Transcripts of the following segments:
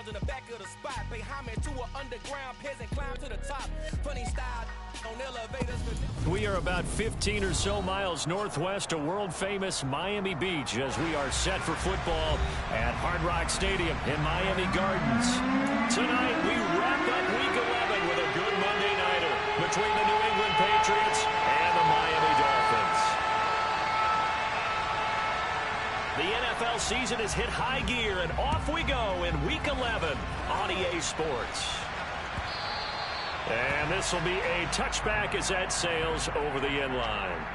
lounge in the back of the spot. Pay homage to an underground peasant, climb to the top. Funny style on elevators. We are about 15 or so miles northwest of world-famous Miami Beach as we are set for football at Hard Rock Stadium in Miami Gardens. Tonight, we wrap up Week 11 with a good Monday nighter between the New England Patriots and the Miami Dolphins. The NFL season has hit high gear, and off we go in Week 11 on EA Sports. And this will be a touchback as that sails over the end line.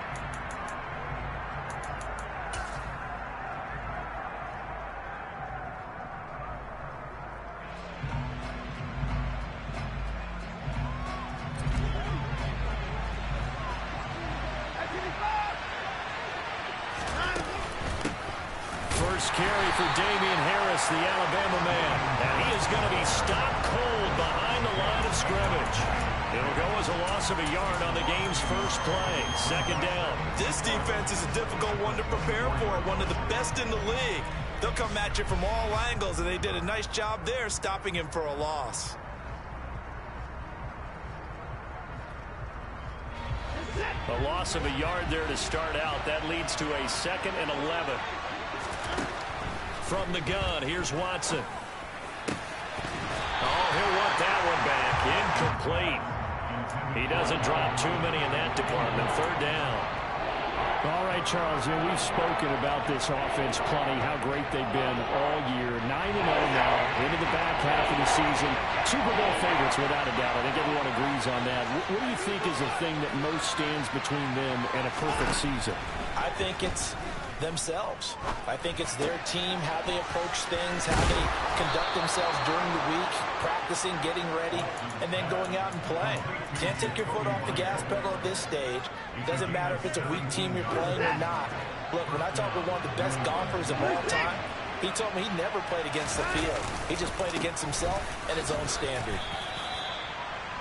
First carry for Damian Harris, the Alabama man. And he is going to be stopped cold behind the line of scrimmage. It'll go as a loss of a yard on the game's first play. Second down. This defense is a difficult one to prepare for, one of the best in the league. They'll come at you from all angles, and they did a nice job there stopping him for a loss. A loss of a yard there to start out. That leads to a 2nd and 11. From the gun, here's Watson. Oh, he'll want that one back. Incomplete. He doesn't drop too many in that department. Third down. All right, Charles, we've spoken about this offense plenty, how great they've been all year. 9-0 now, into the back half of the season. Super Bowl favorites, without a doubt. I think everyone agrees on that. What do you think is the thing that most stands between them and a perfect season? I think it's themselves. I think it's their team, how they approach things, how they conduct themselves during the week, practicing, getting ready, and then going out and playing. Can't take your foot off the gas pedal at this stage. It doesn't matter if it's a weak team you're playing or not. Look, when I talk with one of the best golfers of all time, he told me he never played against the field. He just played against himself and his own standard.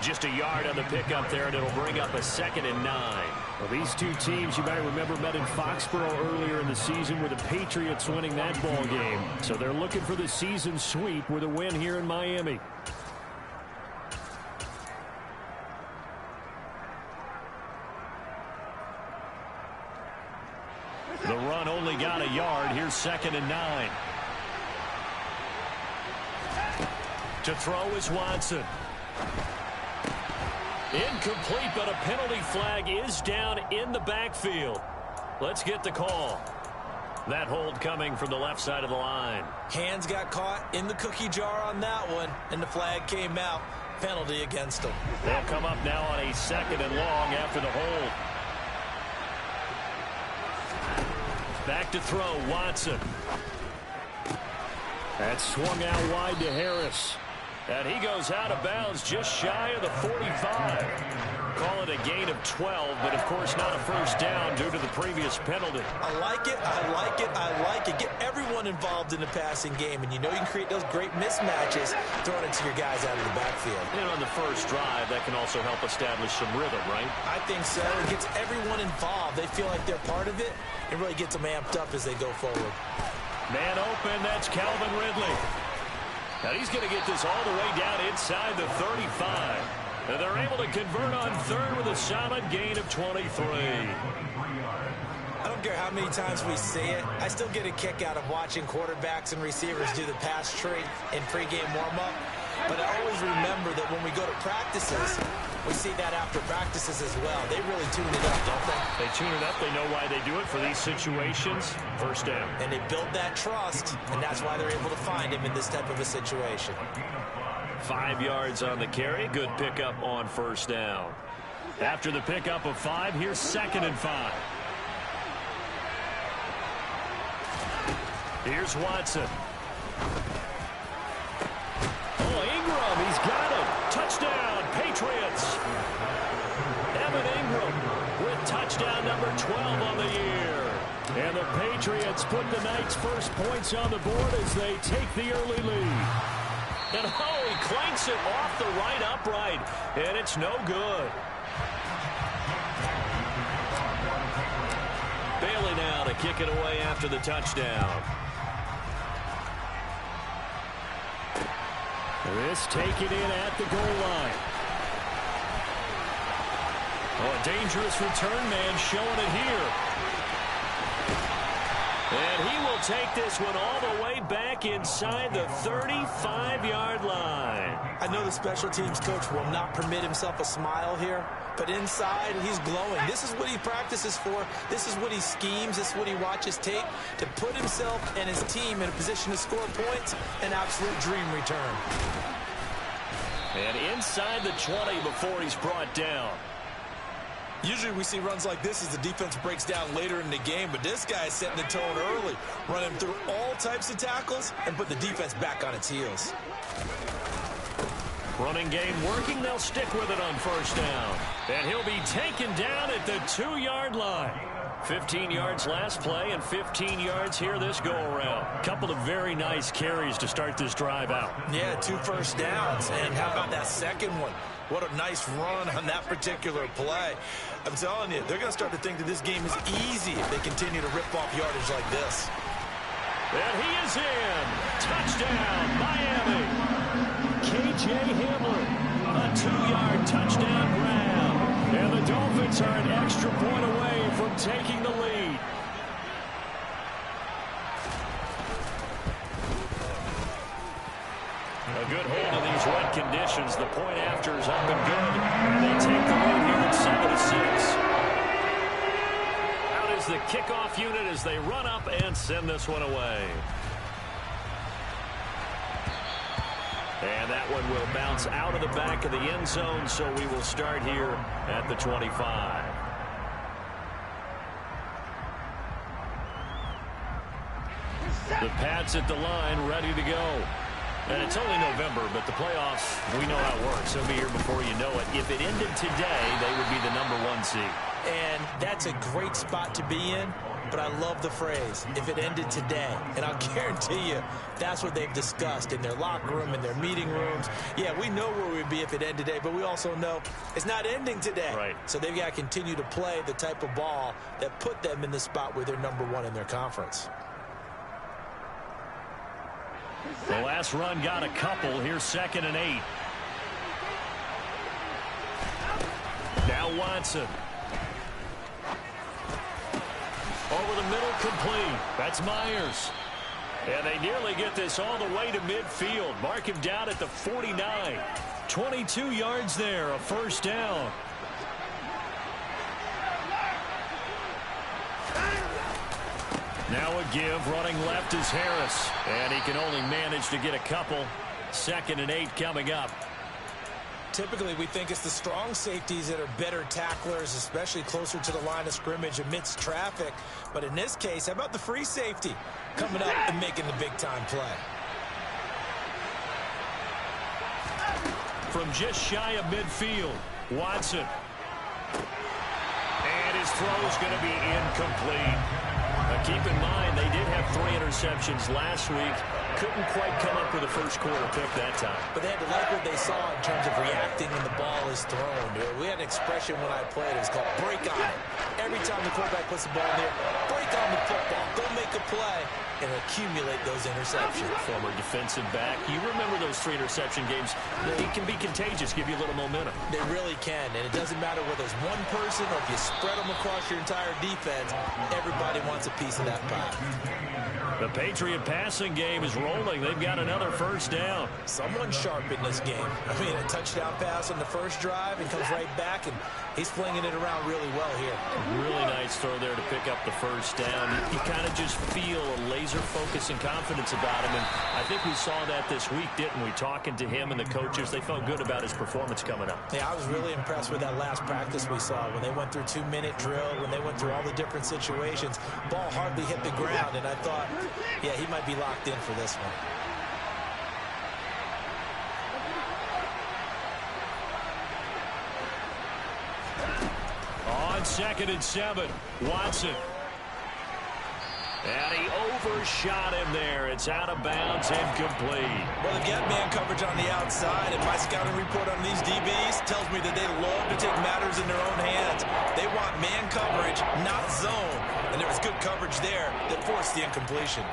Just a yard on the pickup there, and it'll bring up a 2nd and 9. Well, these two teams, you might remember, met in Foxborough earlier in the season with the Patriots winning that ball game. So they're looking for the season sweep with a win here in Miami. The run only got a yard. Here's 2nd and 9. To throw is Watson. Incomplete, but a penalty flag is down in the backfield. Let's get the call. That hold coming from the left side of the line. Hands got caught in the cookie jar on that one, and the flag came out. Penalty against them. They'll come up now on a 2nd and long after the hold. Back to throw, Watson. That swung out wide to Harris. And he goes out of bounds just shy of the 45. Call it a gain of 12, but of course not a first down due to the previous penalty. I like it, I like it, I like it. Get everyone involved in the passing game, and you know you can create those great mismatches throwing it to your guys out of the backfield. And on the first drive, that can also help establish some rhythm, right? I think so. It gets everyone involved. They feel like they're part of it. It really gets them amped up as they go forward. Man open, that's Calvin Ridley. Now he's going to get this all the way down inside the 35. And they're able to convert on third with a solid gain of 23. I don't care how many times we see it. I still get a kick out of watching quarterbacks and receivers do the pass tree in pregame warm-up. But I always remember that when we go to practices, we see that after practices as well. They really tune it up, don't they? They tune it up. They know why they do it for these situations. First down. And they build that trust, and that's why they're able to find him in this type of a situation. 5 yards on the carry. Good pickup on first down. After the pickup of 5, here's 2nd and 5. Here's Watson. Oh, Ingram, he's got him. Touchdown, Patriots. Evan Ingram with touchdown number 12 on the year. And the Patriots put the night's first points on the board as they take the early lead. And oh, he clanks it off the right upright, and it's no good. Bailey now to kick it away after the touchdown. This taken in at the goal line. Oh, a dangerous return man showing it here. And he will take this one all the way back inside the 35-yard line. I know the special teams coach will not permit himself a smile here, but inside he's glowing. This is what he practices for. This is what he schemes. This is what he watches tape to put himself and his team in a position to score points. An absolute dream return. And inside the 20 before he's brought down. Usually we see runs like this as the defense breaks down later in the game, but this guy is setting the tone early, running through all types of tackles and put the defense back on its heels. Running game working, they'll stick with it on first down. And he'll be taken down at the 2-yard line. 15 yards last play and 15 yards here this go-around. Couple of very nice carries to start this drive out. Yeah, 2 first downs. And how about that second one? What a nice run on that particular play. I'm telling you, they're going to start to think that this game is easy if they continue to rip off yardage like this. And he is in. Touchdown, Miami. K.J. Hamler, a 2-yard touchdown grab. And the Dolphins are an extra point away from taking the lead. A good hold in these wet conditions. The point after is up and good. And they take the lead here at 7-6. Out is the kickoff unit as they run up and send this one away. And that one will bounce out of the back of the end zone, so we will start here at the 25. The Pats at the line, ready to go. And it's only November, but the playoffs, we know how it works. They'll be here before you know it. If it ended today, they would be the #1 seed. And that's a great spot to be in, but I love the phrase, if it ended today. And I'll guarantee you, that's what they've discussed in their locker room, in their meeting rooms. Yeah, we know where we'd be if it ended today, but we also know it's not ending today. Right. So they've got to continue to play the type of ball that put them in the spot where they're #1 in their conference. The last run got a couple. Here's 2nd and 8. Now Watson. Over the middle, complete. That's Myers. And they nearly get this all the way to midfield. Mark him down at the 49. 22 yards there, a first down. Now a give, running left is Harris. And he can only manage to get a couple. 2nd and 8 coming up. Typically, we think it's the strong safeties that are better tacklers, especially closer to the line of scrimmage amidst traffic. But in this case, how about the free safety coming up and making the big-time play? From just shy of midfield, Watson. And his throw is going to be incomplete. Now keep in mind, they did have 3 interceptions last week. Couldn't quite come up with a first quarter pick that time. But they had to like what they saw in terms of reacting when the ball is thrown. We had an expression when I played. It was called break on it. Every time the quarterback puts the ball in there, break on the football. Go make a play and accumulate those interceptions. Former defensive back. You remember those 3 interception games. They can be contagious, give you a little momentum. They really can, and it doesn't matter whether it's one person or if you spread them across your entire defense. Everybody wants a piece of that pie. The Patriot passing game is rolling. They've got another first down. Someone's sharp in this game. I mean, a touchdown pass on the first drive and comes right back, and he's flinging it around really well here. Really nice throw there to pick up the first down. You kind of just feel a laser focus and confidence about him, and I think we saw that this week, didn't we? Talking to him and the coaches, they felt good about his performance coming up. Yeah, I was really impressed with that last practice we saw when they went through 2-minute drill, when they went through all the different situations. Ball hardly hit the ground, and I thought, yeah, he might be locked in for this one. On 2nd and 7, Watson. And he overshot him there. It's out of bounds, incomplete. Well, they've got man coverage on the outside, and my scouting report on these DBs tells me that they love to take matters in their own hands. They want man coverage, not zone. And there was good coverage there that forced the incompletion.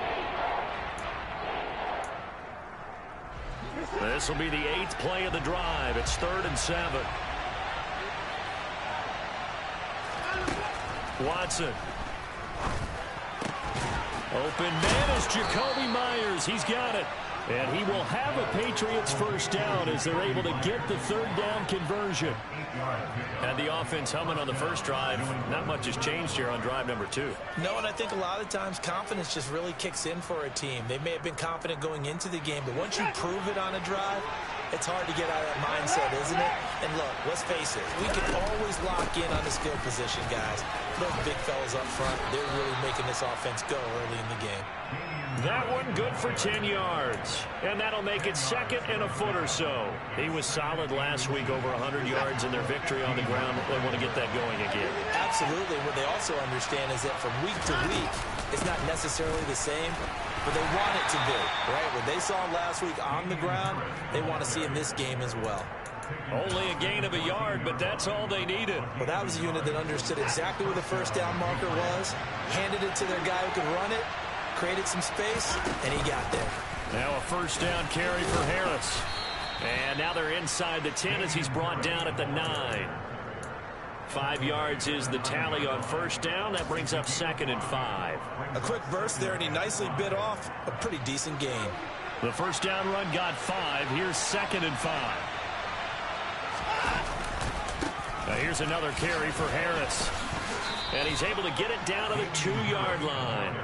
This will be the 8th play of the drive. It's 3rd and 7. Watson. Open man is Jacoby Myers. He's got it. And he will have a Patriots first down as they're able to get the 3rd down conversion. And the offense humming on the first drive. Not much has changed here on drive number 2. No, and I think a lot of times confidence just really kicks in for a team. They may have been confident going into the game, but once you prove it on a drive, it's hard to get out of that mindset, isn't it? And look, let's face it, we can always lock in on the skill position, guys. Those big fellas up front, they're really making this offense go early in the game. That one good for 10 yards. And that'll make it 2nd and a foot or so. He was solid last week, over 100 yards in their victory on the ground. They want to get that going again. Absolutely. What they also understand is that from week to week, it's not necessarily the same, but they want it to be, right? What they saw last week on the ground, they want to see in this game as well. Only a gain of a yard, but that's all they needed. Well, that was a unit that understood exactly where the first down marker was, handed it to their guy who could run it, created some space, and he got there. Now a first down carry for Harris. And now they're inside the 10 as he's brought down at the 9. 5 yards is the tally on first down. That brings up 2nd and 5. A quick burst there, and he nicely bit off a pretty decent gain. The first down run got 5. Here's 2nd and 5. Now here's another carry for Harris. And he's able to get it down to the 2-yard line.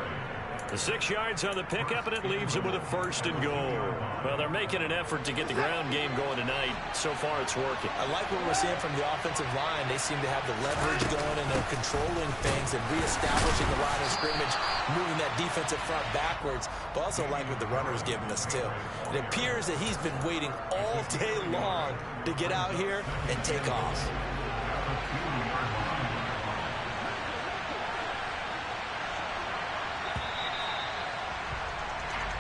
The 6 yards on the pickup, and it leaves him with a 1st and goal. Well, they're making an effort to get the ground game going tonight. So far, it's working. I like what we're seeing from the offensive line. They seem to have the leverage going, and they're controlling things and reestablishing the line of scrimmage, moving that defensive front backwards. But also like what the runner's giving us, too. It appears that he's been waiting all day long to get out here and take off.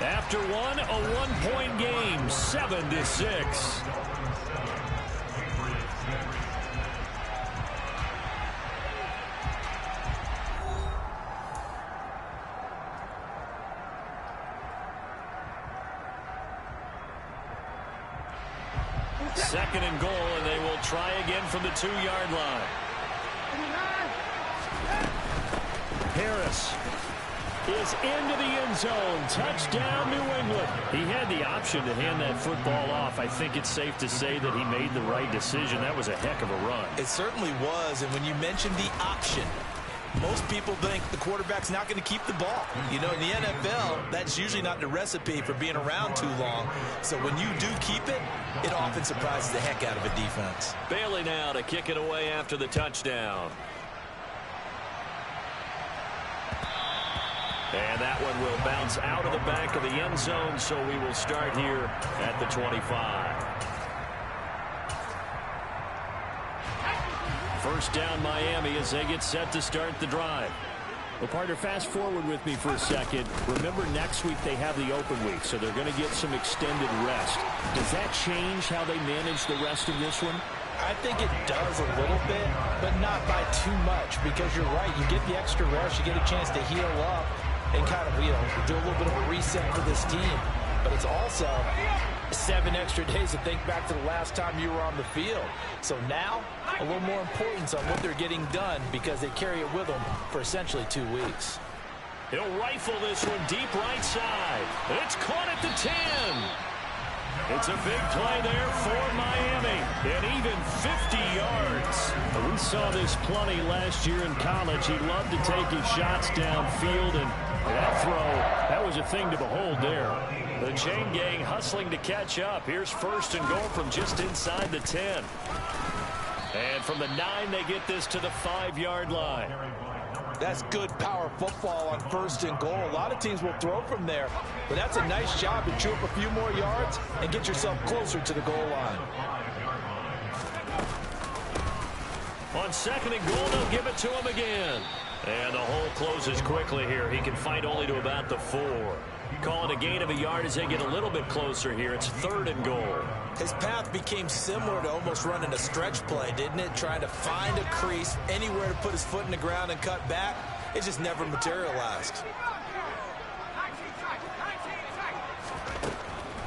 After one, a 1-point game, 7-6. Second and goal, and they will try again from the 2-yard line. Harris is into the end zone. Touchdown, New England. He had the option to hand that football off. I think it's safe to say that he made the right decision. That was a heck of a run. It certainly was, and when you mentioned the option, most people think the quarterback's not going to keep the ball. You know, in the NFL, that's usually not the recipe for being around too long. So when you do keep it, it often surprises the heck out of a defense. Bailey now to kick it away after the touchdown. And that one will bounce out of the back of the end zone, so we will start here at the 25. First down, Miami, as they get set to start the drive. Well, partner, fast forward with me for a second. Remember, next week they have the open week, so they're going to get some extended rest. Does that change how they manage the rest of this one? I think it does a little bit, but not by too much, because you're right. You get the extra rest, you get a chance to heal up and kind of, do a little bit of a reset for this team. But it's also 7 extra days to think back to the last time you were on the field. So now, a little more importance on what they're getting done because they carry it with them for essentially 2 weeks. He'll rifle this one deep right side. It's caught at the 10. It's a big play there for Miami, and even 50 yards. We saw this plenty last year in college. He loved to take his shots downfield, and that throw, that was a thing to behold there. The chain gang hustling to catch up. Here's first and goal from just inside the 10. And from the 9, they get this to the 5-yard line. That's good power football on first and goal. A lot of teams will throw from there, but that's a nice job to chew up a few more yards and get yourself closer to the goal line. On second and goal, they'll give it to him again. And the hole closes quickly here. He can fight only to about the 4. Call it a gain of a yard as they get a little bit closer here. It's third and goal. His path became similar to almost running a stretch play, didn't it? Trying to find a crease, anywhere to put his foot in the ground and cut back. It just never materialized.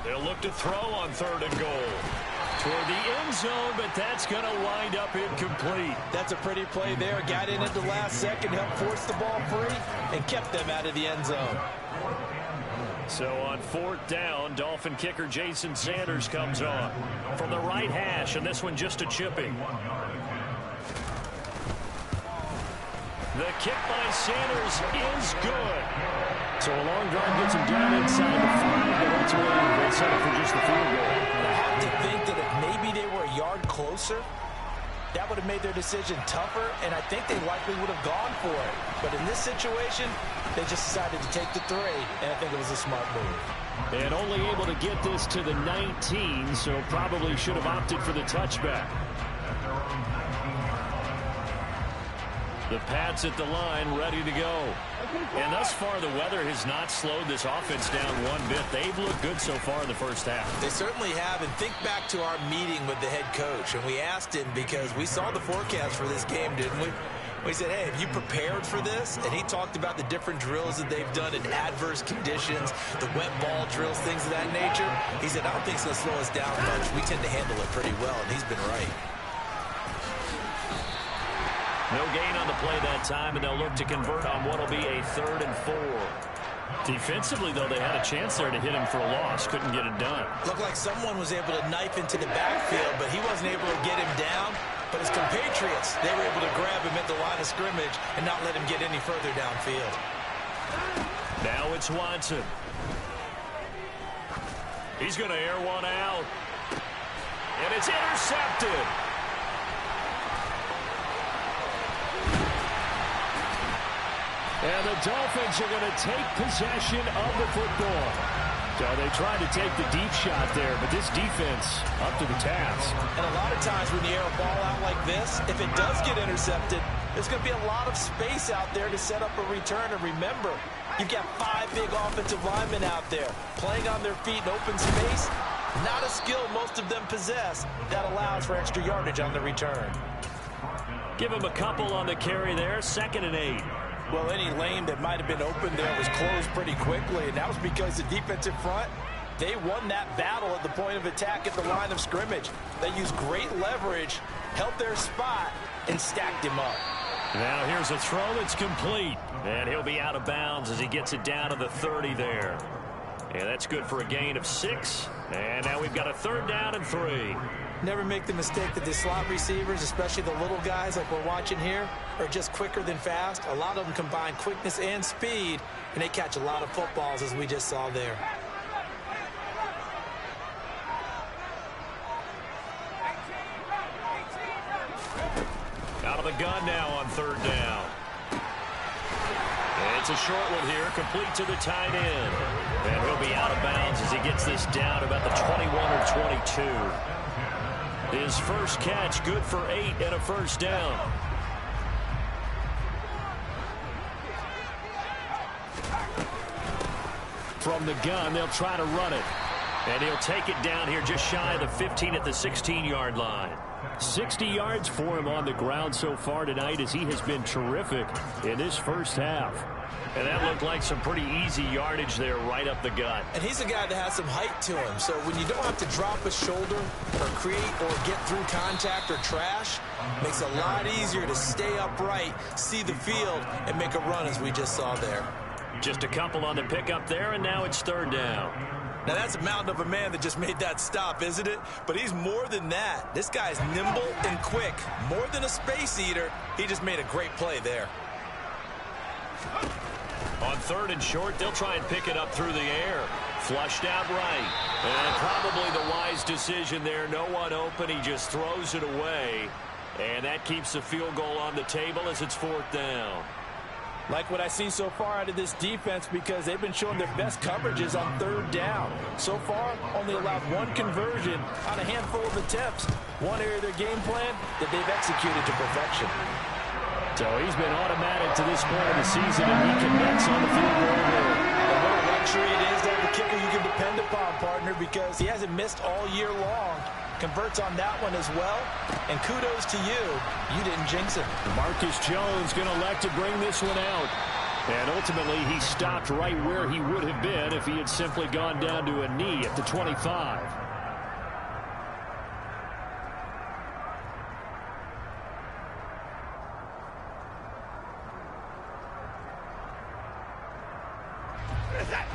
They'll They'll look to throw on 3rd and goal. Toward the end zone, but that's going to wind up incomplete. That's a pretty play there. Got in at the last second, helped force the ball free, and kept them out of the end zone. So on 4th down, Dolphin kicker Jason Sanders comes on from the right hash, and this one just a chipping. The kick by Sanders is good. So a long drive gets him down inside the 5, but ultimately they settle for just the field goal. I have to think that if maybe they were a yard closer, that would have made their decision tougher, and I think they likely would have gone for it. But in this situation, they just decided to take the 3, and I think it was a smart move. And only able to get this to the 19, so probably should have opted for the touchback. The Pats at the line, ready to go. And thus far, the weather has not slowed this offense down one bit. They've looked good so far in the first half. They certainly have, and think back to our meeting with the head coach, and we asked him because we saw the forecast for this game, didn't we? We said, hey, have you prepared for this? And he talked about the different drills that they've done in adverse conditions, the wet ball drills, things of that nature. He said, I don't think it's going to slow us down much. We tend to handle it pretty well, and he's been right. No gain on the play that time, and they'll look to convert on what will be a 3rd and 4. Defensively, though, they had a chance there to hit him for a loss. Couldn't get it done. Looked like someone was able to knife into the backfield, but he wasn't able to get him down. But his compatriots, they were able to grab him at the line of scrimmage and not let him get any further downfield. Now it's Watson. He's going to air one out. And it's intercepted. And the Dolphins are going to take possession of the football. So they tried to take the deep shot there, but this defense up to the task. And a lot of times when you air a ball out like this, if it does get intercepted, there's going to be a lot of space out there to set up a return. And remember, you've got 5 big offensive linemen out there playing on their feet in open space. Not a skill most of them possess that allows for extra yardage on the return. Give him a couple on the carry there, 2nd and 8. Well, any lane that might have been open there was closed pretty quickly, and that was because the defensive front, they won that battle at the point of attack at the line of scrimmage. They used great leverage, held their spot, and stacked him up. Now here's a throw that's complete, and he'll be out of bounds as he gets it down to the 30 there. And that's good for a gain of 6, and now we've got a 3rd down and 3. Never make the mistake that the slot receivers, especially the little guys like we're watching here, are just quicker than fast. A lot of them combine quickness and speed, and they catch a lot of footballs, as we just saw there. Out of the gun now on 3rd down. It's a short one here, complete to the tight end. And he'll be out of bounds as he gets this down about the 21 or 22. His first catch, good for 8 and a 1st down. From the gun, they'll try to run it. And he'll take it down here just shy of the 15 at the 16-yard line. 60 yards for him on the ground so far tonight as he has been terrific in this first half. And that looked like some pretty easy yardage there right up the gut. And he's a guy that has some height to him. So when you don't have to drop a shoulder or create or get through contact or trash, makes it a lot easier to stay upright, see the field, and make a run as we just saw there. Just a couple on the pickup there, and now it's 3rd down. Now that's a mountain of a man that just made that stop, isn't it? But he's more than that. This guy's nimble and quick. More than a space eater, he just made a great play there. On 3rd and short, they'll try and pick it up through the air. Flushed out right. And probably the wise decision there. No one open. He just throws it away. And that keeps the field goal on the table as it's 4th down. Like what I've seen so far out of this defense because they've been showing their best coverages on 3rd down. So far, only allowed 1 conversion on a handful of attempts. One area of their game plan that they've executed to perfection. So he's been automatic to this point of the season, and he connects on the field goal here. And what a luxury it is to have a kicker you can depend upon, partner, because he hasn't missed all year long. Converts on that one as well. And kudos to you. You didn't jinx him. Marcus Jones going to elect to bring this one out. And ultimately, he stopped right where he would have been if he had simply gone down to a knee at the 25.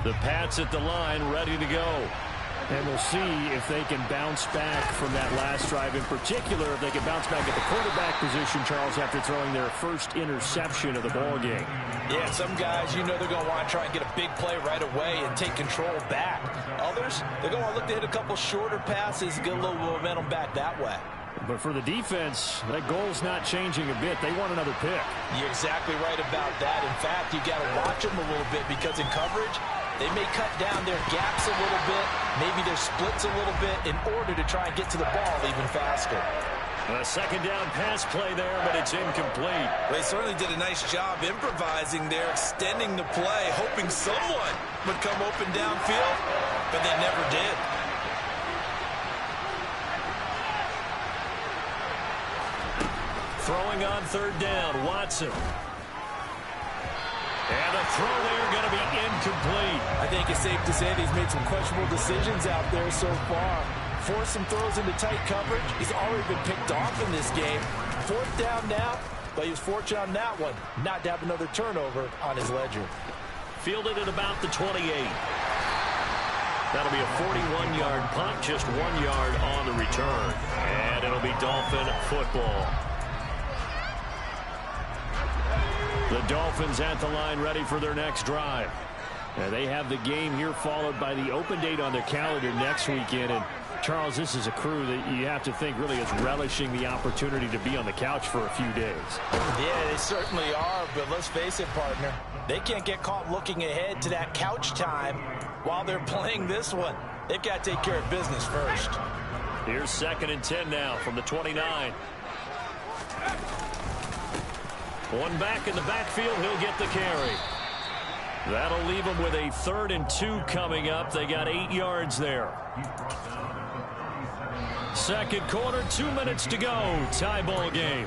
The Pats at the line, ready to go. And we'll see if they can bounce back from that last drive. In particular, if they can bounce back at the quarterback position, Charles, after throwing their first interception of the ballgame. Yeah, some guys, you know they're going to want to try and get a big play right away and take control back. Others, they're going to look to hit a couple shorter passes, get a little momentum back that way. But for the defense, that goal's not changing a bit. They want another pick. You're exactly right about that. In fact, you got to watch them a little bit because in coverage, they may cut down their gaps a little bit, maybe their splits a little bit in order to try and get to the ball even faster. A second down pass play there, but it's incomplete. They certainly did a nice job improvising there, extending the play, hoping someone would come open downfield, but they never did. Throwing on third down, Watson. And the throw there going to be incomplete. I think it's safe to say that he's made some questionable decisions out there so far. Forced some throws into tight coverage. He's already been picked off in this game. Fourth down now, but he was fortunate on that one not to have another turnover on his ledger. Fielded at about the 28. That'll be a 41-yard punt, just 1 yard on the return. And it'll be Dolphin football. The Dolphins at the line ready for their next drive. They have the game here followed by the open date on their calendar next weekend. And Charles, this is a crew that you have to think really is relishing the opportunity to be on the couch for a few days. Yeah, they certainly are, but let's face it, partner. They can't get caught looking ahead to that couch time while they're playing this one. They've got to take care of business first. Here's 2nd and 10 now from the 29. One back in the backfield, he'll get the carry. That'll leave them with a 3rd and 2 coming up. They got 8 yards there. Second quarter, 2 minutes to go. Tie ball game.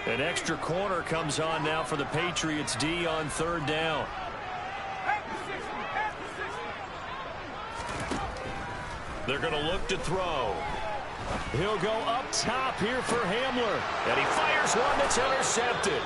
An extra corner comes on now for the Patriots D on 3rd down. They're going to look to throw. He'll go up top here for Hamler. And he fires one that's intercepted.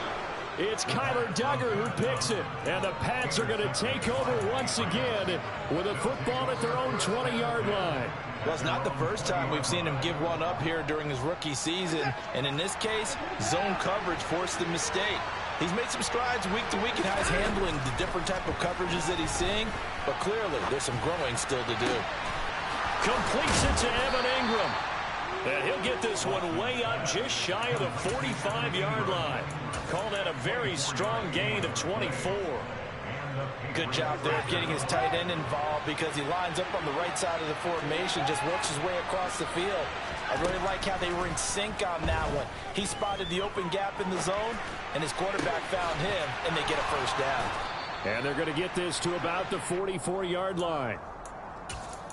It's Kyler Duggar who picks it. And the Pats are going to take over once again with a football at their own 20-yard line. Well, it's not the first time we've seen him give one up here during his rookie season. And in this case, zone coverage forced the mistake. He's made some strides week to week in how he's handling the different type of coverages that he's seeing. But clearly, there's some growing still to do. Completes it to Evan Ingram. And he'll get this one way up just shy of the 45-yard line. Call that a very strong gain of 24. Good job there getting his tight end involved because he lines up on the right side of the formation, just works his way across the field. I really like how they were in sync on that one. He spotted the open gap in the zone, and his quarterback found him, and they get a first down. And they're going to get this to about the 44-yard line.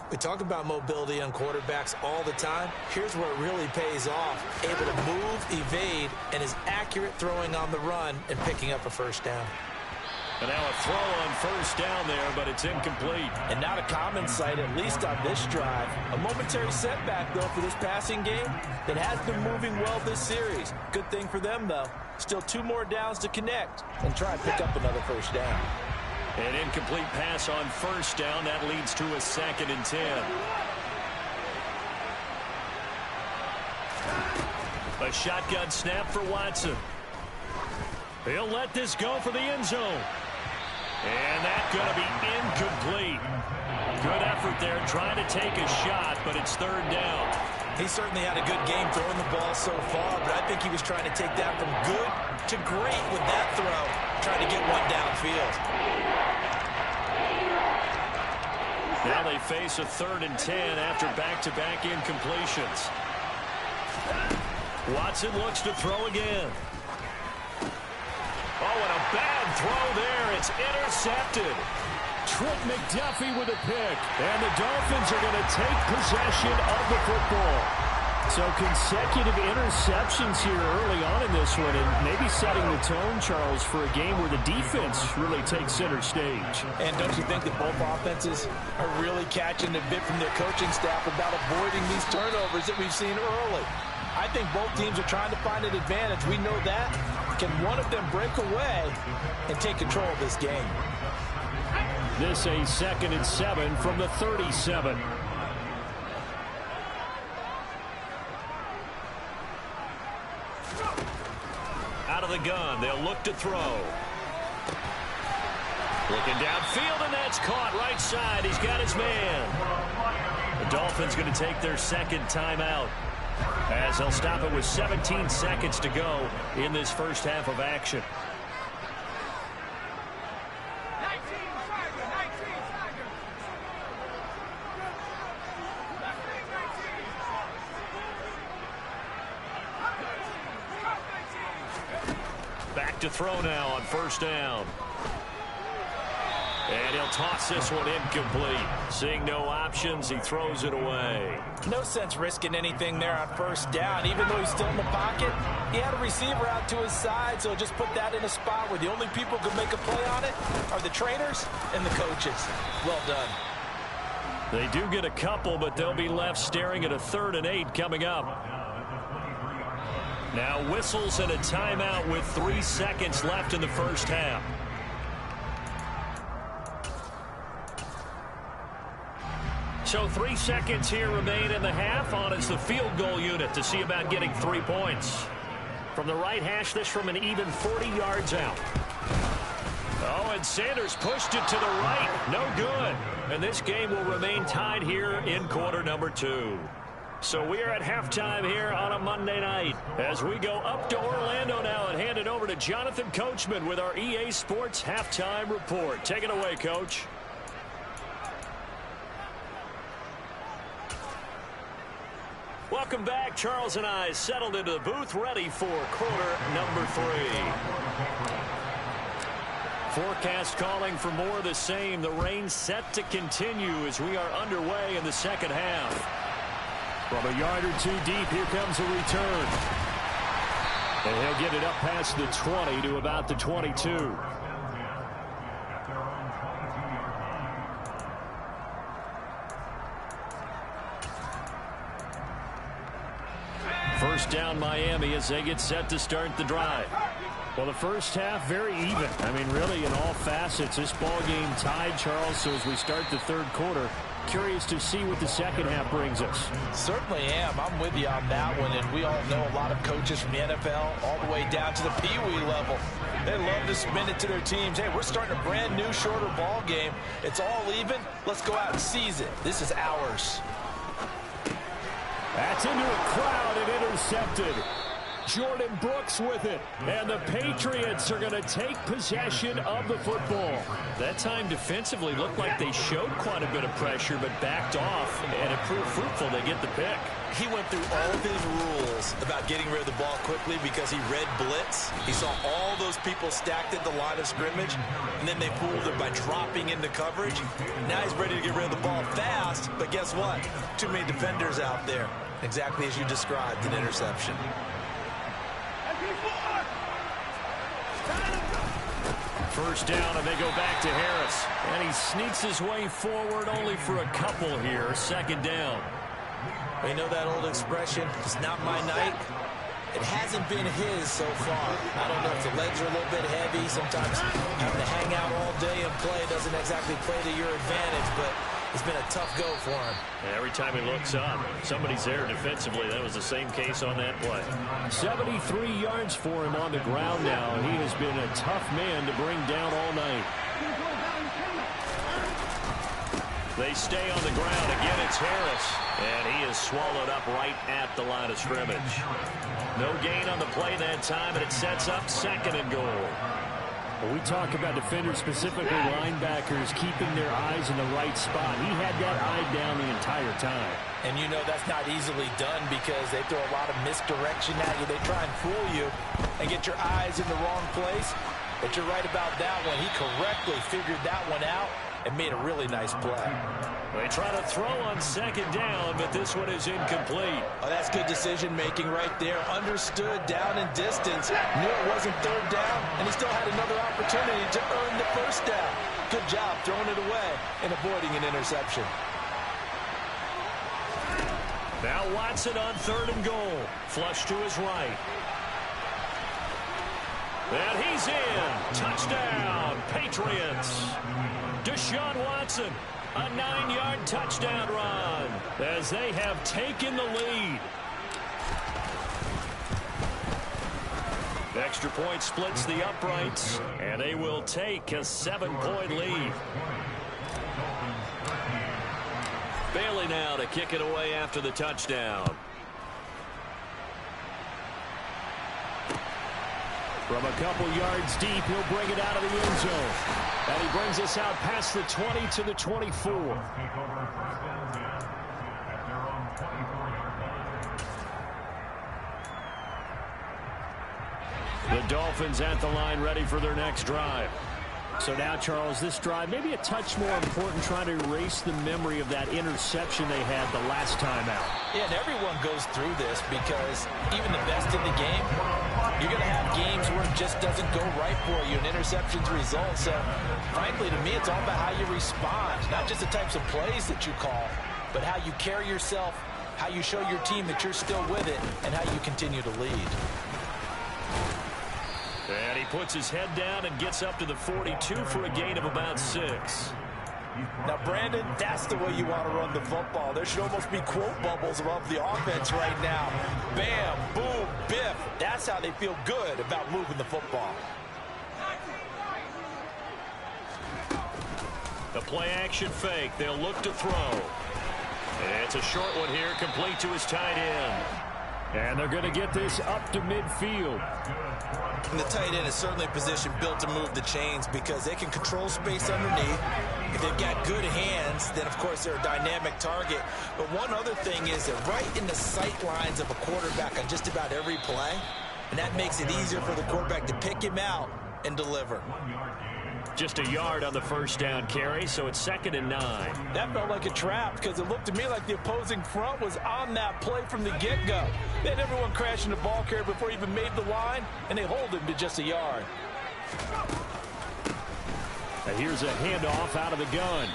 We talk about mobility on quarterbacks all the time. Here's where it really pays off. Able to move, evade, and is accurate throwing on the run and picking up a first down. And now a throw on first down there, but it's incomplete. And not a common sight, at least on this drive. A momentary setback, though, for this passing game that has been moving well this series. Good thing for them, though. Still 2 more downs to connect and try and pick up another first down. An incomplete pass on first down. That leads to a 2nd and 10. A shotgun snap for Watson. He'll let this go for the end zone. And that's going to be incomplete. Good effort there trying to take a shot, but it's 3rd down. He certainly had a good game throwing the ball so far, but I think he was trying to take that from good to great with that throw, trying to get one downfield. Now they face a 3rd and 10 after back-to-back incompletions. Watson looks to throw again. Oh, and a bad throw there. It's intercepted. Trent McDuffie with a pick. And the Dolphins are going to take possession of the football. So consecutive interceptions here early on in this one, and maybe setting the tone, Charles, for a game where the defense really takes center stage. And don't you think that both offenses are really catching the bit from their coaching staff about avoiding these turnovers that we've seen early? I think both teams are trying to find an advantage. We know that. Can one of them break away and take control of this game? This a 2nd and 7 from the 37. Out of the gun, they'll look to throw. Looking downfield, and that's caught right side. He's got his man. The Dolphins going to take their second timeout, as they'll stop it with 17 seconds to go in this first half of action. Back to throw now on first down. And he'll toss this one incomplete. Seeing no options, he throws it away. No sense risking anything there on first down. Even though he's still in the pocket, he had a receiver out to his side, so just put that in a spot where the only people who can make a play on it are the trainers and the coaches. Well done. They do get a couple, but they'll be left staring at a 3rd and 8 coming up. Now whistles and a timeout with 3 seconds left in the first half. So 3 seconds here remain in the half. On is the field goal unit to see about getting 3 points. From the right hash, this from an even 40 yards out. Oh, and Sanders pushed it to the right. No good. And this game will remain tied here in quarter number 2. So we are at halftime here on a Monday night as we go up to Orlando now and hand it over to Jonathan Coachman with our EA Sports Halftime Report. Take it away, Coach. Welcome back. Charles and I settled into the booth ready for quarter number 3. Forecast calling for more of the same. The rain set to continue as we are underway in the second half. From a yard or 2 deep, here comes a return. And he'll get it up past the 20 to about the 22. First down Miami as they get set to start the drive. Well, the first half very even. I mean, really in all facets, this ball game tied, Charles. So as we start the third quarter, curious to see what the second half brings us. Certainly am. I'm with you on that one. And we all know a lot of coaches from the NFL all the way down to the Pee-wee level. They love to spin it to their teams. Hey, we're starting a brand new, shorter ball game. It's all even. Let's go out and seize it. This is ours. That's into a crowd and intercepted. Jordan Brooks with it. And the Patriots are going to take possession of the football. That time defensively looked like they showed quite a bit of pressure but backed off, and it proved fruitful. They get the pick. He went through all of his rules about getting rid of the ball quickly because he read blitz. He saw all those people stacked at the line of scrimmage, and then they fooled him by dropping into coverage. Now he's ready to get rid of the ball fast, but guess what? Too many defenders out there. Exactly as you described, an interception. First down, and they go back to Harris. And he sneaks his way forward only for a couple here. Second down. You know that old expression, it's not my night? It hasn't been his so far. I don't know if the legs are a little bit heavy. Sometimes having to hang out all day and play doesn't exactly play to your advantage, but it's been a tough go for him. Every time he looks up, somebody's there defensively. That was the same case on that play. 73 yards for him on the ground now. He has been a tough man to bring down all night. They stay on the ground. Again, it's Harris. And he is swallowed up right at the line of scrimmage. No gain on the play that time, and it sets up second and goal. When we talk about defenders, specifically linebackers, keeping their eyes in the right spot. He had that eye down the entire time. And you know that's not easily done because they throw a lot of misdirection at you. They try and fool you and get your eyes in the wrong place. But you're right about that one. He correctly figured that one out and made a really nice play. They try to throw on second down, but this one is incomplete. Oh, that's good decision-making right there. Understood down and distance. Knew it wasn't third down, and he still had another opportunity to earn the first down. Good job throwing it away and avoiding an interception. Now Watson on 3rd and goal. Flush to his right. And he's in. Touchdown, Patriots. Deshaun Watson, a 9-yard touchdown run as they have taken the lead. Extra point splits the uprights, and they will take a 7-point lead. Bailey now to kick it away after the touchdown. From a couple yards deep, he'll bring it out of the end zone. And he brings us out past the 20 to the 24. The Dolphins at the line, ready for their next drive. So now, Charles, this drive maybe a touch more important, trying to erase the memory of that interception they had the last time out. Yeah, and everyone goes through this because even the best in the game, you're going to have games where it just doesn't go right for you, and interceptions result. So, frankly, to me, it's all about how you respond, not just the types of plays that you call, but how you carry yourself, how you show your team that you're still with it, and how you continue to lead. And he puts his head down and gets up to the 42 for a gain of about 6. Now, Brandon, that's the way you want to run the football. There should almost be quote bubbles above the offense right now. Bam, boom, biff. That's how they feel good about moving the football. The play action fake. They'll look to throw. It's a short one here, complete to his tight end. And they're going to get this up to midfield. And the tight end is certainly a position built to move the chains because they can control space underneath. If they've got good hands, then, of course, they're a dynamic target. But one other thing is they're right in the sight lines of a quarterback on just about every play. And that makes it easier for the quarterback to pick him out and deliver. Just a yard on the first down carry, so it's 2nd and 9. That felt like a trap because it looked to me like the opposing front was on that play from the get-go. They had everyone crashing the ball carrier before he even made the line, and they hold him to just a yard. Now here's a handoff out of the gun.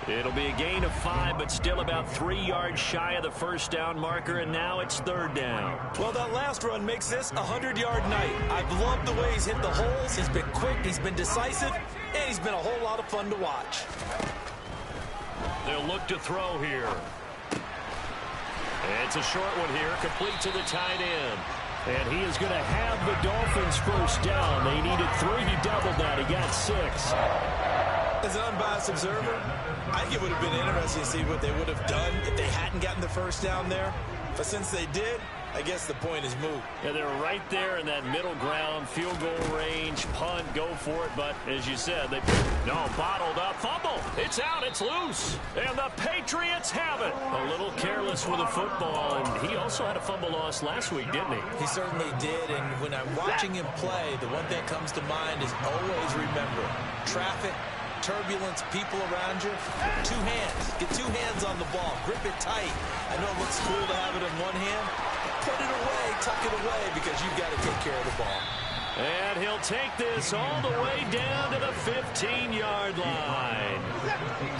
It'll be a gain of 5, but still about 3 yards shy of the first down marker, and now it's 3rd down. Well, that last run makes this a 100-yard night. I've loved the way he's hit the holes. He's been quick, he's been decisive, and he's been a whole lot of fun to watch. They'll look to throw here. It's a short one here, complete to the tight end. And he is going to have the Dolphins first down. They needed 3. He doubled that. He got 6. As an unbiased observer, I think it would have been interesting to see what they would have done if they hadn't gotten the first down there. But since they did, I guess the point is moot. Yeah, they're right there in that middle ground, field goal range, punt, go for it. But as you said, they bottled up, fumble. It's out, it's loose. And the Patriots have it. A little careless with the football, and he also had a fumble loss last week, didn't he? He certainly did, and when I'm watching him play, the one thing that comes to mind is always remember, traffic, turbulence, people around you, 2 hands. Get 2 hands on the ball. Grip it tight. I know it looks cool to have it in one hand. Put it away, tuck it away, because you've got to take care of the ball. And he'll take this all the way down to the 15-yard line.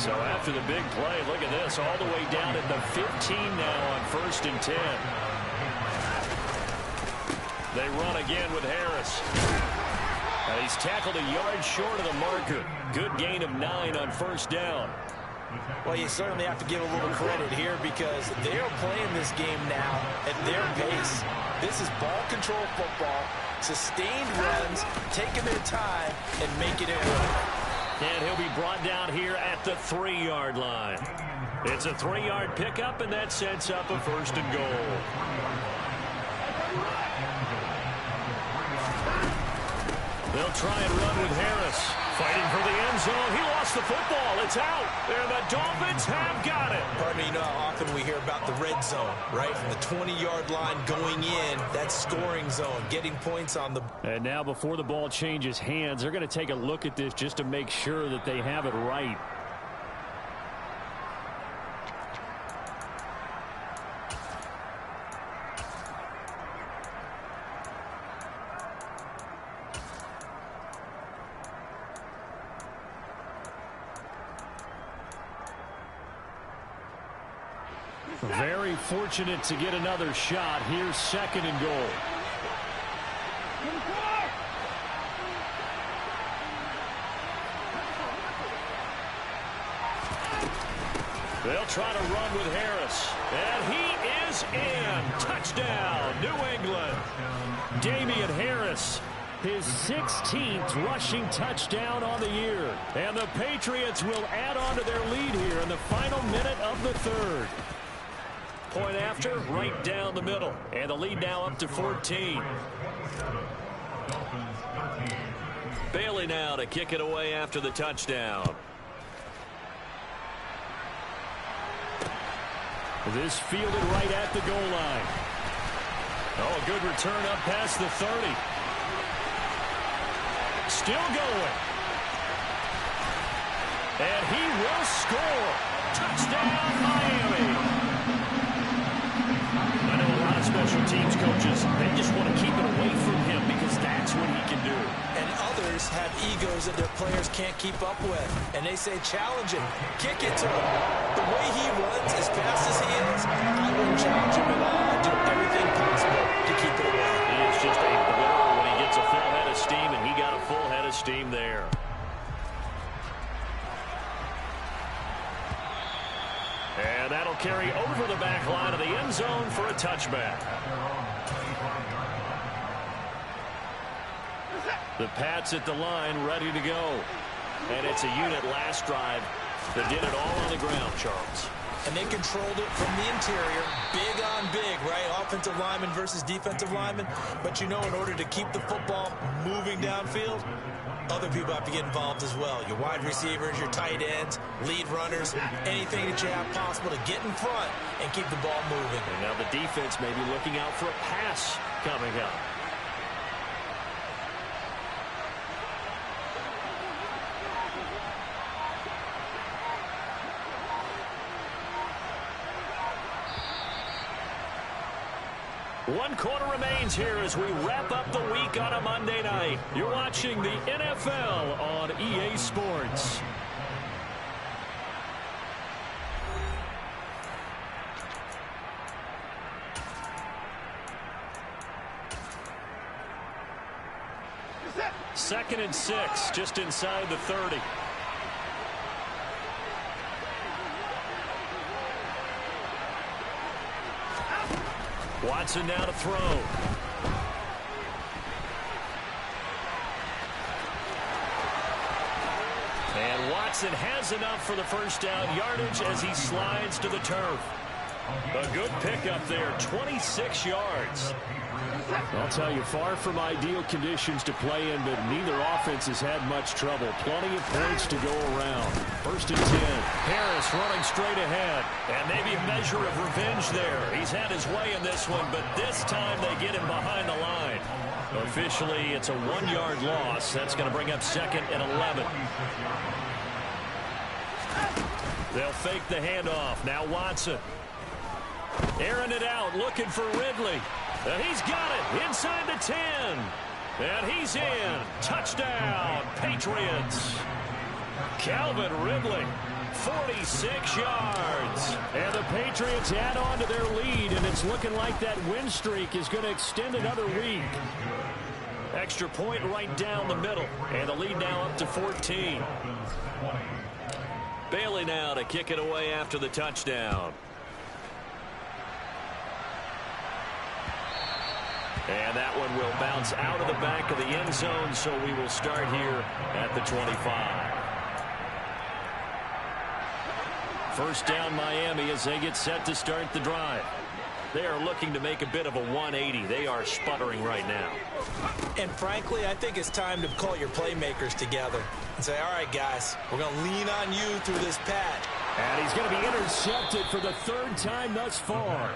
So after the big play, look at this, all the way down at the 15 now on 1st and 10. They run again with Harris. And he's tackled a yard short of the marker. Good gain of 9 on 1st down. Well, you certainly have to give a little credit here because they are playing this game now at their pace. This is ball control football, sustained runs, taking their time, and making it work. And he'll be brought down here at the 3-yard line. It's a 3-yard pickup, and that sets up a 1st and goal. They'll try and run with Harris. Fighting for the end zone. He lost the football. It's out. And the Dolphins have got it. Pardon me, you know how often we hear about the red zone, right? From the 20-yard line going in, that scoring zone, getting points on the... And now before the ball changes hands, they're going to take a look at this just to make sure that they have it right. Very fortunate to get another shot. Here's 2nd and goal. They'll try to run with Harris. And he is in. Touchdown, New England. Damian Harris, his 16th rushing touchdown on the year. And the Patriots will add on to their lead here in the final minute of the 3rd. Point after, right down the middle. And the lead now up to 14. Bailey now to kick it away after the touchdown. This fielded right at the goal line. Oh, a good return up past the 30. Still going. And he will score. Touchdown, Miami. I know a lot of special teams coaches, they just want to keep it away from him because that's what he can do. And others have egos that their players can't keep up with. And they say, challenge him, kick it to him. The way he runs as fast as he is, I wouldn't challenge him at all. I'd do everything possible to keep it away. He is just a blur when he gets a full head of steam, and he got a full head of steam there. And that'll carry over the back line of the end zone for a touchback. The Pats at the line, ready to go. And it's a unit last drive that did it all on the ground, Charles. And they controlled it from the interior, big on big, right? Offensive lineman versus defensive lineman. But you know, in order to keep the football moving downfield, other people have to get involved as well. Your wide receivers, your tight ends, lead runners, anything that you have possible to get in front and keep the ball moving. And now the defense may be looking out for a pass coming up. One quarter remains here as we wrap up the week on a Monday night. You're watching the NFL on EA Sports. Second and 6, just inside the 30. Watson now to throw. And Watson has enough for the first down yardage as he slides to the turf. A good pickup there, 26 yards. I'll tell you, far from ideal conditions to play in, but neither offense has had much trouble. Plenty of points to go around. First and 10. Harris running straight ahead. And maybe a measure of revenge there. He's had his way in this one, but this time they get him behind the line. Officially, it's a 1-yard loss. That's going to bring up 2nd and 11. They'll fake the handoff. Now Watson. Airing it out, looking for Ridley. And he's got it inside the 10. And he's in. Touchdown, Patriots. Calvin Ridley, 46 yards. And the Patriots add on to their lead, and it's looking like that win streak is going to extend another week. Extra point right down the middle. And the lead now up to 14. Bailey now to kick it away after the touchdown. And that one will bounce out of the back of the end zone, so we will start here at the 25. First down Miami as they get set to start the drive. They are looking to make a bit of a 180. They are sputtering right now. And frankly, I think it's time to call your playmakers together and say, all right, guys, we're going to lean on you through this pad. And he's going to be intercepted for the third time thus far.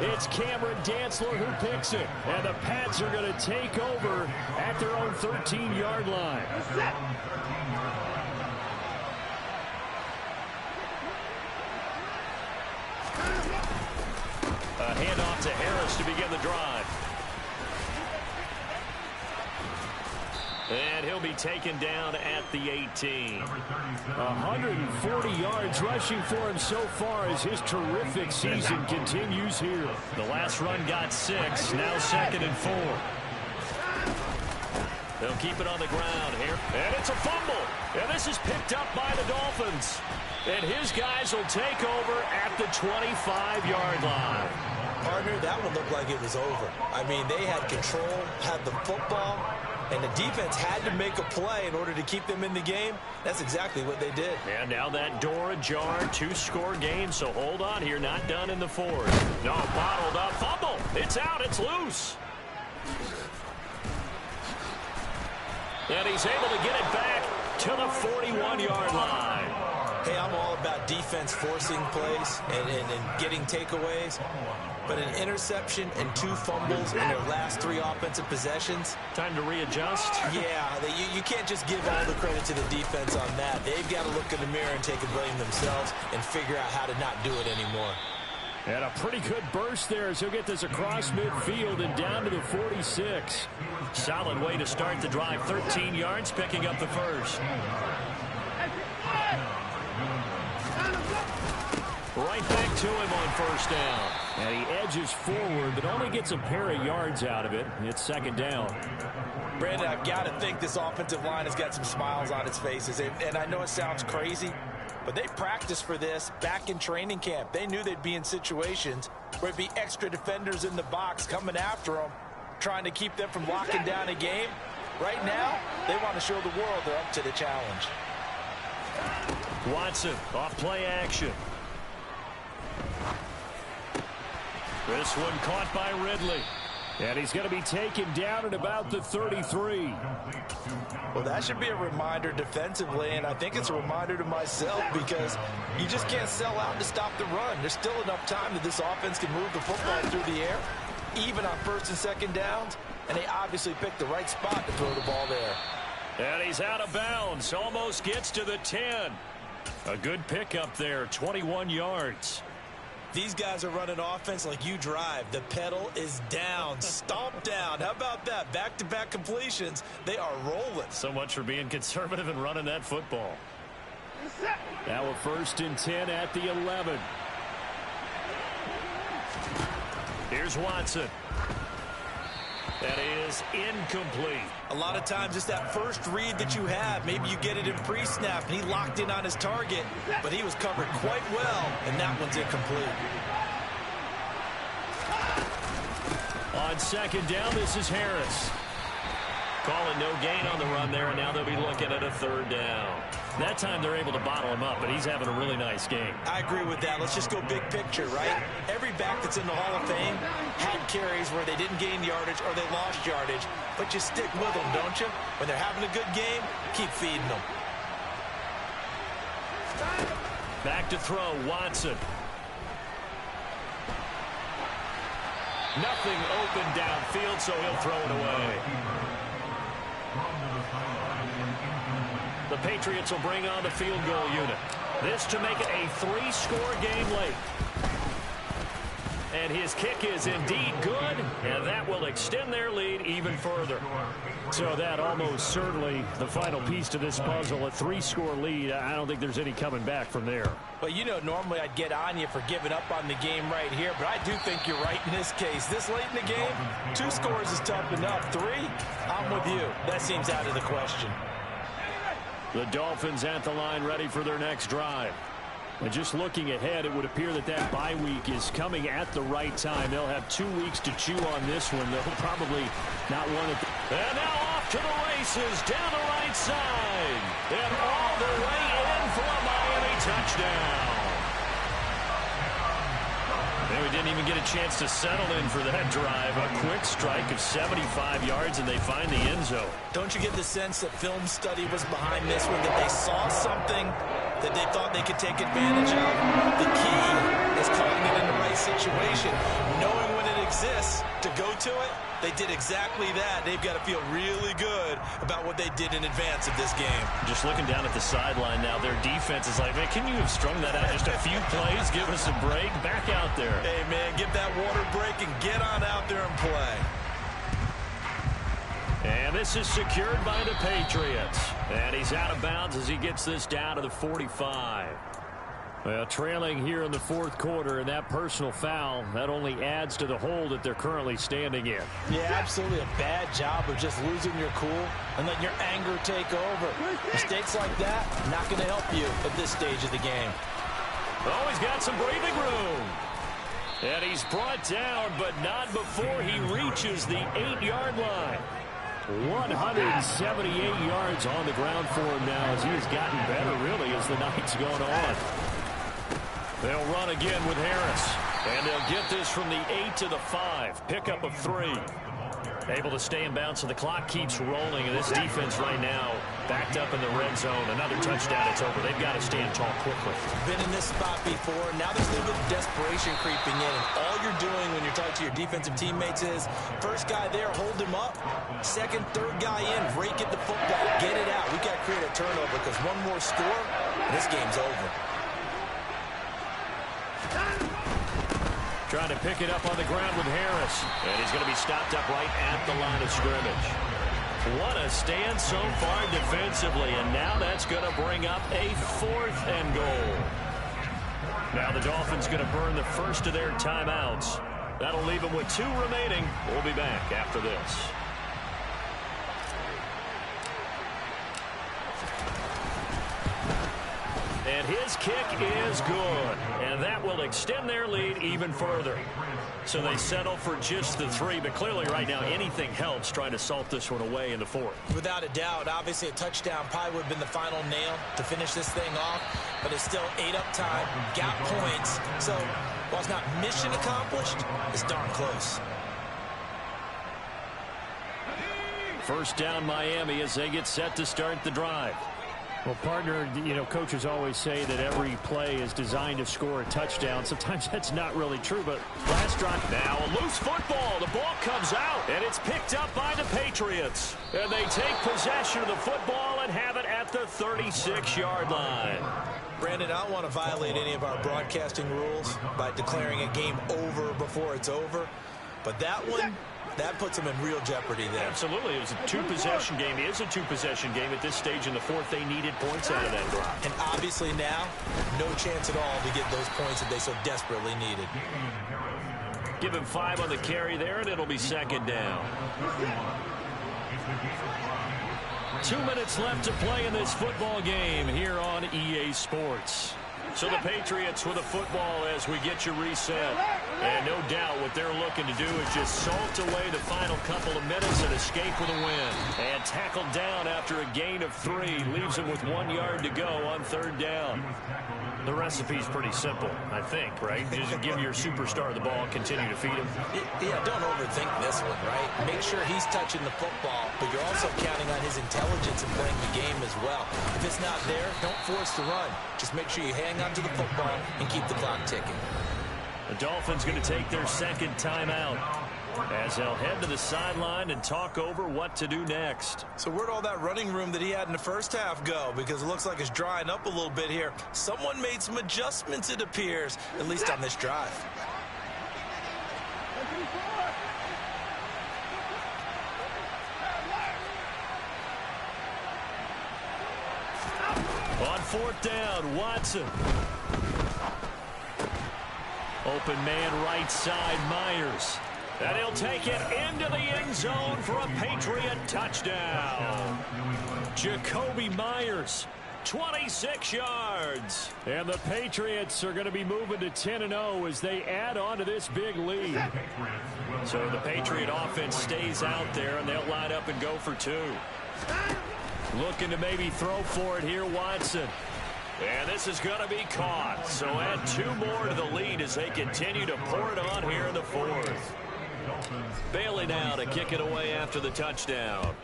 It's Cameron Dantzler who picks it. And the Pats are going to take over at their own 13-yard line. A handoff to Harris to begin the drive. And he'll be taken down at the 18. 140 yards rushing for him so far as his terrific season continues here. The last run got 6, now 2nd and 4. They'll keep it on the ground here. And it's a fumble. And this is picked up by the Dolphins. And his guys will take over at the 25-yard line. Partner, that one looked like it was over. I mean, they had control, had the football, and the defense had to make a play in order to keep them in the game. That's exactly what they did. And now that door ajar, 2-score game, so hold on here, not done in the 4th. No, bottled up, fumble. It's out, it's loose. And he's able to get it back to the 41-yard line. Hey, I'm all about defense forcing plays and getting takeaways. But an interception and 2 fumbles in their last 3 offensive possessions. Time to readjust. Yeah, you can't just give all the credit to the defense on that. They've got to look in the mirror and take a blame themselves and figure out how to not do it anymore. And a pretty good burst there as he'll get this across midfield and down to the 46. Solid way to start the drive. 13 yards, picking up the first. Right back to him on first down. And he edges forward, but only gets a pair of yards out of it. It's 2nd down. Brandon, I've got to think this offensive line has got some smiles on its faces. And I know it sounds crazy, but they practiced for this back in training camp. They knew they'd be in situations where it'd be extra defenders in the box coming after them, trying to keep them from locking down a game. Right now, they want to show the world they're up to the challenge. Watson, off play action. This one caught by Ridley. And he's going to be taken down at about the 33. Well, that should be a reminder defensively, and I think it's a reminder to myself because you just can't sell out to stop the run. There's still enough time that this offense can move the football through the air, even on 1st and 2nd downs, and they obviously picked the right spot to throw the ball there. And he's out of bounds. Almost gets to the 10. A good pickup there, 21 yards. These guys are running offense like you drive. The pedal is down, stomp down. How about that? Back-to-back completions. They are rolling. So much for being conservative and running that football. Now a 1st and 10 at the 11. Here's Watson. That is incomplete. A lot of times it's that first read that you have. Maybe you get it in pre-snap, and he locked in on his target, but he was covered quite well, and that one's incomplete. On 2nd down, this is Harris. Calling no gain on the run there, and now they'll be looking at a 3rd down. That time they're able to bottle him up, but he's having a really nice game. I agree with that. Let's just go big picture, right? Every back that's in the Hall of Fame had carries where they didn't gain yardage or they lost yardage, but you stick with them, don't you? When they're having a good game, keep feeding them. Back to throw, Watson. Nothing open downfield, so he'll throw it away. The Patriots will bring on the field goal unit. This to make it a 3-score game late. And his kick is indeed good, and that will extend their lead even further. So that almost certainly the final piece to this puzzle, a 3-score lead. I don't think there's any coming back from there. Well, you know, normally I'd get on you for giving up on the game right here, but I do think you're right in this case. This late in the game, 2 scores is tough enough. 3, I'm with you. That seems out of the question. The Dolphins at the line ready for their next drive. And just looking ahead, it would appear that that bye week is coming at the right time. They'll have 2 weeks to chew on this one. They'll probably not want it. And now off to the races down the right side. And all the way in for a Miami touchdown. And we didn't even get a chance to settle in for that drive. A quick strike of 75 yards, and they find the end zone. Don't you get the sense that film study was behind this one, that they saw something that they thought they could take advantage of? The key is calling it in the right situation, knowing when it exists to go to it. They did exactly that. They've got to feel really good about what they did in advance of this game. Just looking down at the sideline now, their defense is like, man, can you have strung that out just a few plays? Give us a break. Back out there. Hey, man, get that water break and get on out there and play. And this is secured by the Patriots. And he's out of bounds as he gets this down to the 45. Well, trailing here in the fourth quarter, and that personal foul, that only adds to the hole that they're currently standing in. Yeah, absolutely a bad job of just losing your cool and letting your anger take over. Mistakes like that, not going to help you at this stage of the game. Oh, he's got some breathing room. And he's brought down, but not before he reaches the 8-yard line. 178 yards on the ground for him now as he has gotten better, really, as the night's gone on. They'll run again with Harris. And they'll get this from the 8 to the 5. Pickup of 3. Able to stay in bounds, so the clock keeps rolling. And this defense right now backed up in the red zone. Another touchdown, it's over. They've got to stand tall quickly. Been in this spot before. Now there's a little bit of desperation creeping in. And all you're doing when you're talking to your defensive teammates is, first guy there, hold him up. Second, third guy in, rake at the football. Get it out. We've got to create a turnover because one more score, and this game's over. Trying to pick it up on the ground with Harris. And he's going to be stopped up right at the line of scrimmage. What a stand so far defensively. And now that's going to bring up a 4th and goal. Now the Dolphins going to burn the first of their timeouts. That'll leave them with 2 remaining. We'll be back after this. And his kick is good. And that will extend their lead even further. So they settle for just the 3. But clearly right now anything helps trying to salt this one away in the 4th. Without a doubt, obviously a touchdown probably would have been the final nail to finish this thing off. But it's still 8 up time, got points. So while it's not mission accomplished, it's darn close. First down Miami as they get set to start the drive. Well, partner, you know, coaches always say that every play is designed to score a touchdown. Sometimes that's not really true, but last drive. Now a loose football. The ball comes out, and it's picked up by the Patriots. And they take possession of the football and have it at the 36-yard line. Brandon, I don't want to violate any of our broadcasting rules by declaring a game over before it's over. But that one, that puts them in real jeopardy there. Absolutely. It was a 2-possession game. It is a 2-possession game at this stage in the 4th. They needed points out of that drive. And obviously now, no chance at all to get those points that they so desperately needed. Give him 5 on the carry there, and it'll be 2nd down. 2 minutes left to play in this football game here on EA Sports. So the Patriots with a football as we get you reset. And no doubt what they're looking to do is just salt away the final couple of minutes and escape with a win. And tackled down after a gain of 3. Leaves them with 1 yard to go on 3rd down. The recipe's pretty simple, I think, right? Just give your superstar the ball and continue to feed him. Yeah, don't overthink this one, right? Make sure he's touching the football, but you're also counting on his intelligence in playing the game as well. If it's not there, don't force the run. Just make sure you hang on to the football and keep the clock ticking. The Dolphins going to take their 2nd timeout as they'll head to the sideline and talk over what to do next. So where'd all that running room that he had in the first half go? Because it looks like it's drying up a little bit here. Someone made some adjustments, it appears, at least on this drive. On 4th down, Watson. Open man right side, Myers. And he'll take it into the end zone for a Patriot touchdown. Jacoby Myers, 26 yards. And the Patriots are going to be moving to 10-0 as they add on to this big lead. So the Patriot offense stays out there, and they'll line up and go for 2. Looking to maybe throw for it here, Watson. And this is going to be caught. So add 2 more to the lead as they continue to pour it on here in the fourth. Bailey now to kick it away after the touchdown.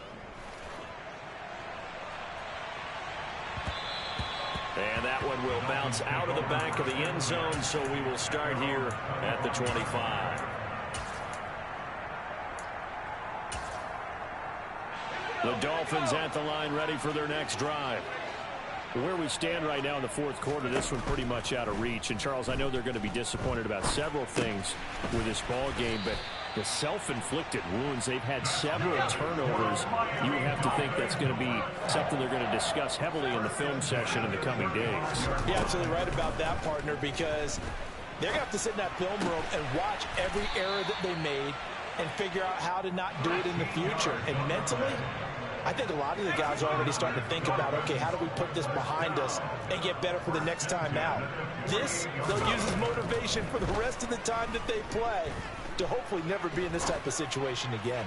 And that one will bounce out of the back of the end zone, so we will start here at the 25. The Dolphins at the line ready for their next drive. Where we stand right now in the fourth quarter, this one pretty much out of reach. And, Charles, I know they're going to be disappointed about several things with this ball game, but the self-inflicted wounds, they've had several turnovers. You would have to think that's going to be something they're going to discuss heavily in the film session in the coming days. You're absolutely right about that, partner, because they're going to have to sit in that film room and watch every error that they made and figure out how to not do it in the future. And mentally, I think a lot of the guys are already starting to think about, okay, how do we put this behind us and get better for the next time out? This, they'll use as motivation for the rest of the time that they play to hopefully never be in this type of situation again.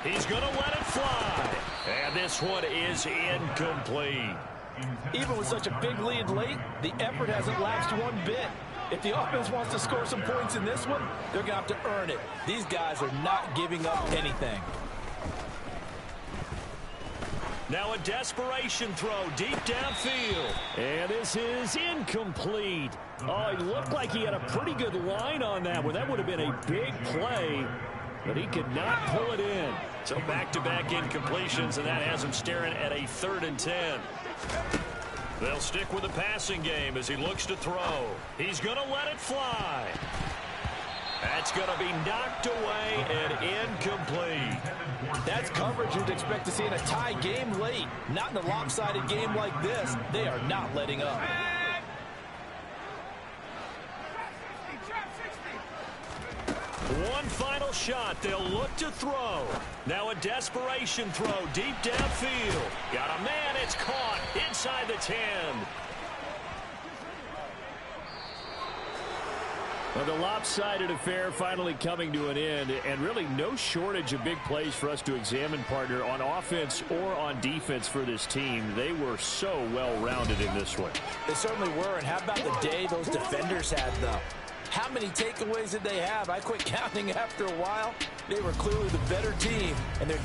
He's going to let it fly. And this one is incomplete. Even with such a big lead late, the effort hasn't lapsed one bit. If the offense wants to score some points in this one, they're going to have to earn it. These guys are not giving up anything. Now a desperation throw deep downfield. And this is incomplete. Oh, it looked like he had a pretty good line on that one. That would have been a big play, but he could not pull it in. So back-to-back incompletions, and that has him staring at a 3rd and 10. They'll stick with the passing game as he looks to throw. He's going to let it fly. That's going to be knocked away and incomplete. That's coverage you'd expect to see in a tie game late. Not in a lopsided game like this. They are not letting up. One final shot. They'll look to throw. Now a desperation throw deep downfield. Got a man. It's caught inside the 10. Well, the lopsided affair finally coming to an end, and really no shortage of big plays for us to examine, partner, on offense or on defense for this team. They were so well-rounded in this one. They certainly were, and how about the day those defenders had, though? How many takeaways did they have? I quit counting after a while. They were clearly the better team, and their